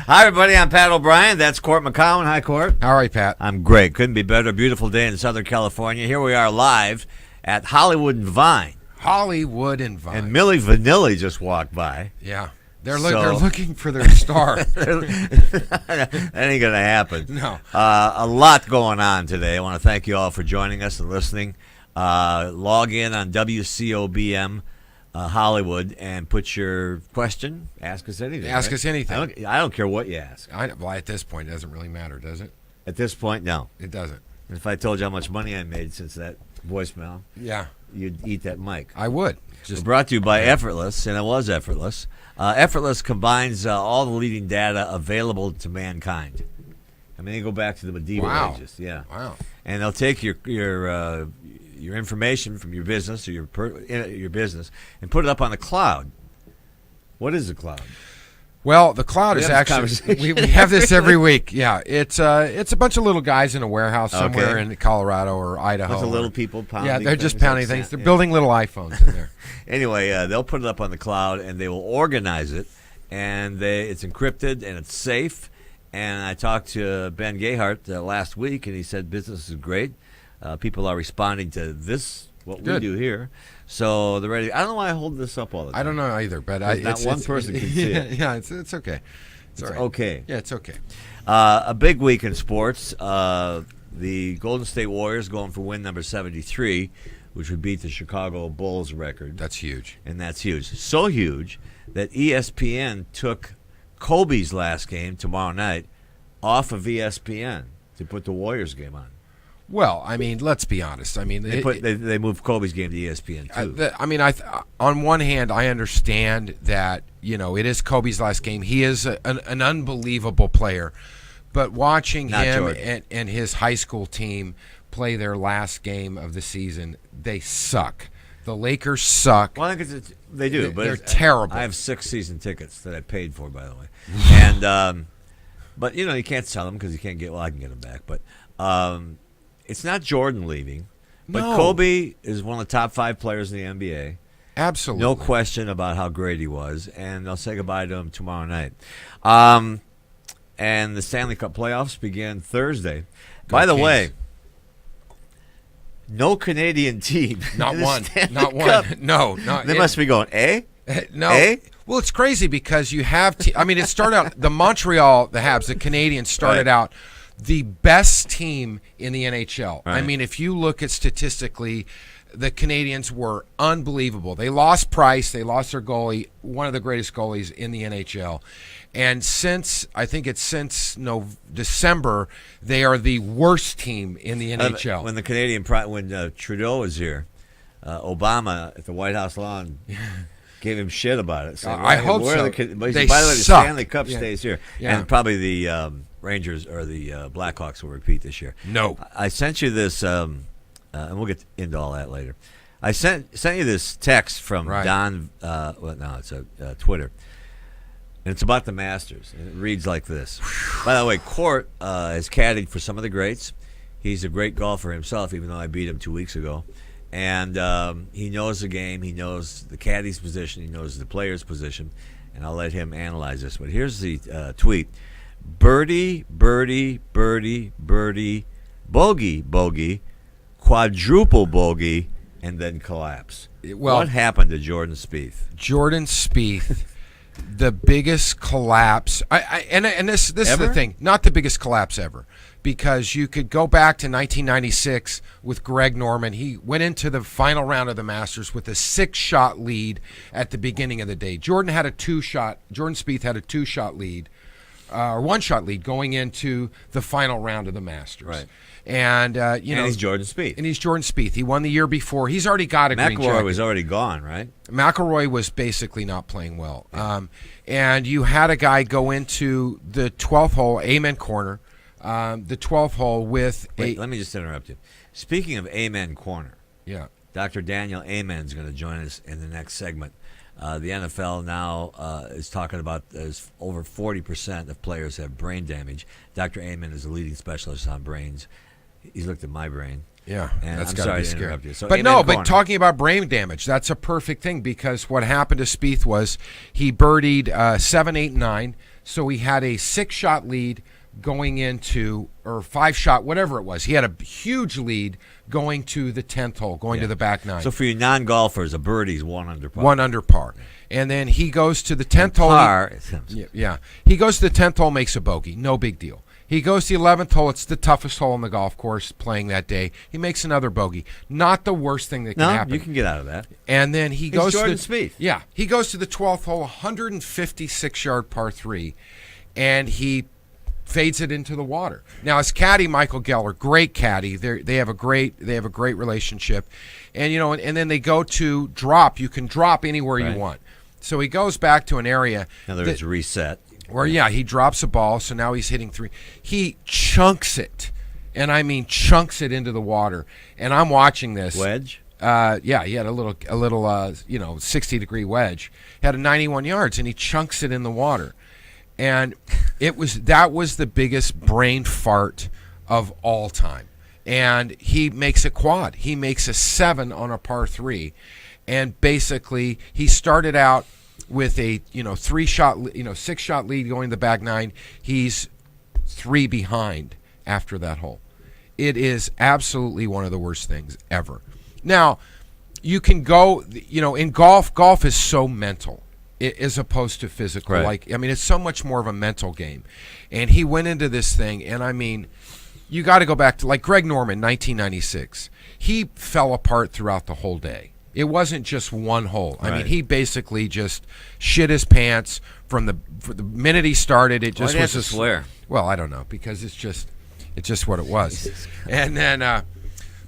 Hi, everybody. I'm Pat O'Brien. That's Court McCowan. Hi, Court. All right, Pat. I'm great. Couldn't be better. Beautiful day in Southern California. Here we are live at Hollywood and Vine. Hollywood and Vine. And Milli Vanilli just walked by. Yeah. They're looking for their star. That ain't going to happen. No. A lot going on today. I want to thank you all for joining us and listening. Log in on WCOBM Hollywood and put your question. Ask us anything. Ask us anything. I don't care what you ask. Well, at this point, it doesn't really matter, does it? At this point, no. It doesn't. If I told you how much money I made since that voicemail, yeah, you'd eat that mic. I would. We're brought to you by Effortless, and it was Effortless. Effortless combines all the leading data available to mankind. I mean, they go back to the medieval ages. Yeah. Wow. And they'll take your information from your business or your business and put it up on the cloud. What is the cloud? Well, the cloud is actually we have this every week. Yeah, it's a bunch of little guys in a warehouse somewhere in Colorado or Idaho. Bunch of little people pounding. Yeah, they're just pounding things. They're building little iPhones in there. Anyway, they'll put it up on the cloud and they will organize it, and it's encrypted and it's safe. And I talked to Ben Gayhart last week, and he said business is great. People are responding to this, what we do here. So they're ready. I don't know why I hold this up all the time. I don't know either, but not one person can see it. Yeah, it's okay. It's all right. Okay. Yeah, it's okay. A big week in sports. The Golden State Warriors going for win number 73, which would beat the Chicago Bulls record. That's huge. And that's huge. So huge that ESPN took Kobe's last game tomorrow night off of ESPN to put the Warriors game on. Well, I mean, let's be honest. I mean, they moved Kobe's game to ESPN too. On one hand, I understand that it is Kobe's last game. He is an unbelievable player, but watching him and his high school team play their last game of the season, they suck. The Lakers suck. Well, I think they do, but they're terrible. I have 6 season tickets that I paid for, by the way, and but you can't sell them because you can't get. Well, I can get them back, but. It's not Jordan leaving, but Kobe is one of the top 5 players in the NBA. Absolutely. No question about how great he was, and they'll say goodbye to him tomorrow night. And the Stanley Cup playoffs begin Thursday. By the way, no Canadian team. Not one. Not one. Cup. No. They must be going, No. Eh? Well, it's crazy because you have it started out, the Habs, the Canadians started out the best team in the NHL. Right. I mean, if you look at statistically, the Canadians were unbelievable. They lost Price. They lost their goalie, one of the greatest goalies in the NHL. And since December, they are the worst team in the NHL. When the when Trudeau was here, Obama at the White House lawn gave him shit about it. Saying, I hope so. By the way, they the suck. Stanley Cup stays here. Yeah. And probably the Rangers or the Blackhawks will repeat this year. No. I sent you this, and we'll get into all that later. I sent you this text from Don, it's Twitter. And it's about the Masters. And it reads like this. By the way, Court has caddied for some of the greats. He's a great golfer himself, even though I beat him 2 weeks ago. And he knows the game. He knows the caddy's position. He knows the player's position. And I'll let him analyze this. But here's the tweet. Birdie, birdie, birdie, birdie, bogey, bogey, quadruple bogey, and then collapse. Well, what happened to Jordan Spieth? Jordan Spieth, the biggest collapse. This is the thing, not the biggest collapse ever, because you could go back to 1996 with Greg Norman. He went into the final round of the Masters with a 6-shot lead at the beginning of the day. Jordan Spieth had a 2-shot lead. Or 1-shot lead going into the final round of the Masters. Right. And, and he's Jordan Spieth. And he's Jordan Spieth. He won the year before. He's already got a green jacket. McIlroy was already gone, right? McIlroy was basically not playing well. Yeah. And you had a guy go into the 12th hole, Amen Corner, the 12th hole with Wait, let me just interrupt you. Speaking of Amen Corner, Yeah. Dr. Daniel Amen is going to join us in the next segment. The NFL now is talking about over 40% of players have brain damage. Dr. Amen is a leading specialist on brains. He's looked at my brain. Yeah, and that's I'm got to sorry be to scary. interrupt you. So But Amen no, Corner. but talking about brain damage, that's a perfect thing because what happened to Spieth was he birdied 7, 8, 9, so he had a 6-shot lead going into, or 5-shot, whatever it was. He had a huge lead going to the 10th hole, going to the back 9. So for you non-golfers, a birdie's 1 under par. 1 under par. And then he goes to the 10th hole. Par. Yeah. He goes to the 10th hole, makes a bogey. No big deal. He goes to the 11th hole. It's the toughest hole on the golf course playing that day. He makes another bogey. Not the worst thing that can happen. You can get out of that. And then he goes Jordan to Spieth. Yeah, he goes to the 12th hole, 156-yard par 3, and he fades it into the water. Now his caddy, Michael Geller, great caddy. They have a great relationship, and and then they go to drop. You can drop anywhere you want. So he goes back to an area. In other words, reset. Where he drops a ball. So now he's hitting 3. He chunks it, and I mean chunks it into the water. And I'm watching this Wedge. He had a little 60-degree wedge. He had a 91 yards, and he chunks it in the water. And that was the biggest brain fart of all time. And he makes a quad. He makes a 7 on a par 3, and basically he started out with a 3-shot 6-shot lead going to the back 9. He's 3 behind after that hole. It is absolutely one of the worst things ever. Now, you can go, in golf is so mental as opposed to physical. Right. It's so much more of a mental game. And he went into this thing, and you got to go back to, like Greg Norman, 1996. He fell apart throughout the whole day. It wasn't just one hole. Right. He basically just shit his pants from the minute he started. It just was to swear. Well, I don't know, because it's just what it was. And then,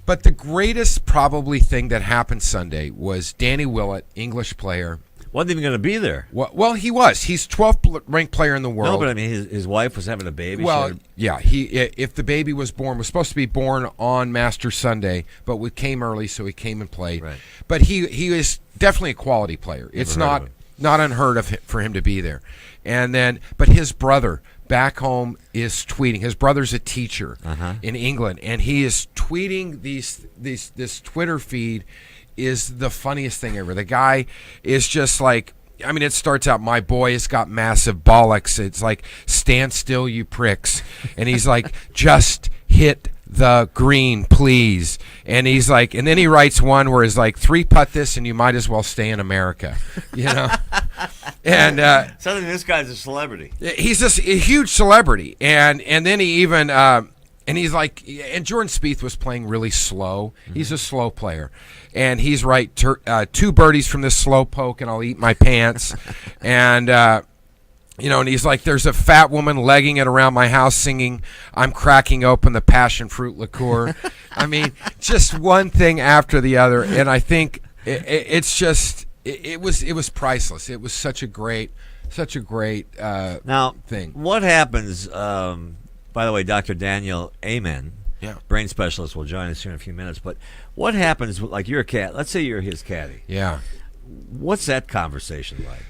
but the greatest probably thing that happened Sunday was Danny Willett, English player. Wasn't even going to be there. Well, he was. He's 12th ranked player in the world. No, but I mean, his wife was having a baby. Well, yeah. If the baby was supposed to be born on Master Sunday, but we came early, so he came and played. Right. But he is definitely a quality player. It's not unheard of for him to be there. And then, but his brother back home is tweeting. His brother's a teacher in England, and he is tweeting this Twitter feed. Is the funniest thing ever. The guy is just like, it starts out, my boy has got massive bollocks. It's like, stand still, you pricks. And he's like, just hit the green, please. And he's like, and then he writes one where he's like, 3-putt this and you might as well stay in America. And suddenly this guy's a celebrity. He's just a huge celebrity. And then he even and he's like, and Jordan Spieth was playing really slow. He's a slow player. And he's right, 2 birdies from this slow poke, and I'll eat my pants. And, and he's like, there's a fat woman legging it around my house singing, I'm cracking open the passion fruit liqueur. Just one thing after the other. And I think it's just, it was priceless. It was such a great now, thing. What happens, by the way, Dr. Daniel Amen, brain specialist, will join us here in a few minutes. But what happens, like you're a cat, let's say you're his caddy. Yeah. What's that conversation like?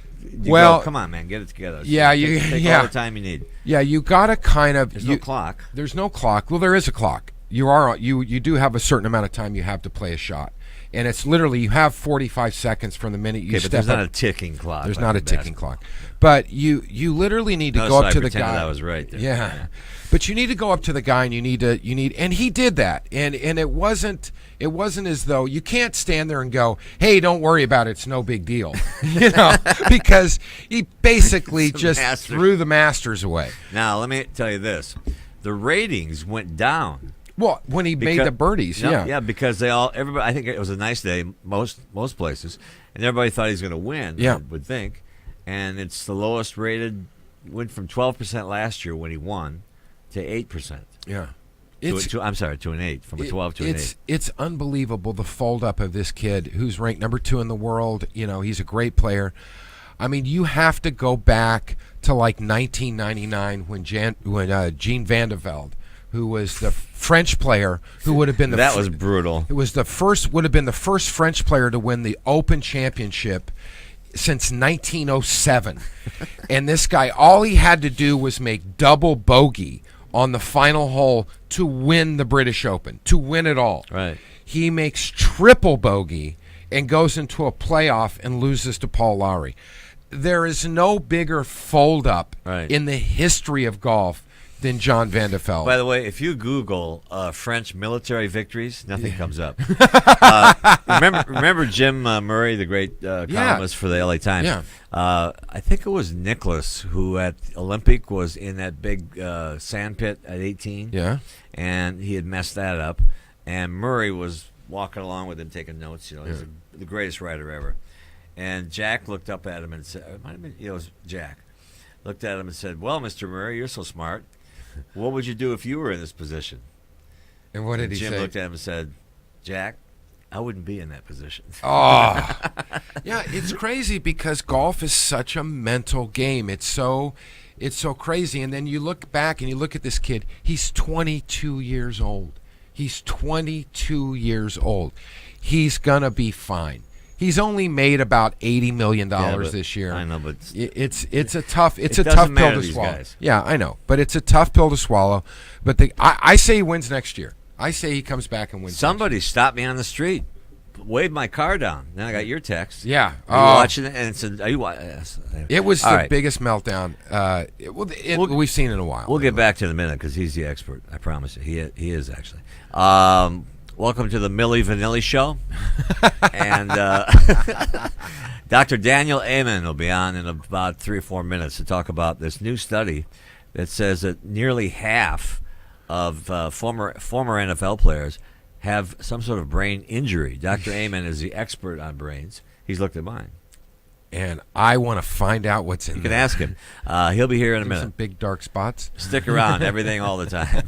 Well, come on, man, get it together. Yeah, take all the time you need. Yeah, you got to kind of. There's no clock. There's no clock. Well, there is a clock. You do have a certain amount of time you have to play a shot. And it's literally, you have 45 seconds from the minute you step up. But there's not a ticking clock. There's not a ticking clock. But you literally need to go up to the guy. I was right there. Yeah. But you need to go up to the guy, and you need, and he did that. And it wasn't as though, you can't stand there and go, hey, don't worry about it, it's no big deal. Because he basically just threw the Masters away. Now, let me tell you this. The ratings went down. Well, when he made the birdies, yeah, because everybody. I think it was a nice day, most places, and everybody thought he was going to win. Yeah, I would think, and it's the lowest rated. Went from 12% last year when he won to 8%. Yeah, to an 8, from a 12 to an 8. It's unbelievable, the fold up of this kid who's ranked number 2 in the world. He's a great player. You have to go back to like 1999 when Gene Van de Velde, who was the French player who would have been the that was brutal. It was would have been the first French player to win the Open Championship since 1907. And this guy, all he had to do was make double bogey on the final hole to win the British Open, to win it all. Right. He makes triple bogey and goes into a playoff and loses to Paul Lawrie. There is no bigger fold-up in the history of golf than John Van de Velde. By the way, if you Google French military victories, nothing comes up. Remember Jim Murray, the great columnist for the LA Times? Yeah. I think it was Nicholas who at Olympic was in that big sand pit at 18. Yeah. And he had messed that up. And Murray was walking along with him taking notes. You know, he's the greatest writer ever. And Jack looked up at him and said, it might have been, it was Jack, looked at him and said, "Well, Mr. Murray, you're so smart. What would you do if you were in this position?" And what did he Jim say? looked at him and said, "Jack, I wouldn't be in that position." Oh, yeah, it's crazy because golf is such a mental game. It's so crazy. And then you look back and you look at this kid. He's 22 years old. He's 22 years old. He's gonna be fine. He's only made about $80 million this year. I know, but it's a tough pill to to swallow. guys. Yeah, I know, but it's a tough pill to swallow. But I say he wins next year. I say he comes back and wins. Somebody stopped me on the street, waved my car down. Then I got your text. Yeah, are you watching it? And it said, "Are you watching?" Yes. It was the biggest meltdown we've seen in a while. We'll get back to it in a minute because he's the expert. I promise you, he is actually. Welcome to the Milli Vanilli Show. And Dr. Daniel Amen will be on in about 3 or 4 minutes to talk about this new study that says that nearly half of former NFL players have some sort of brain injury. Dr. Amen is the expert on brains. He's looked at mine. And I want to find out what's in there. You can ask him. He'll be here in a minute. Some big dark spots. Stick around. Everything all the time.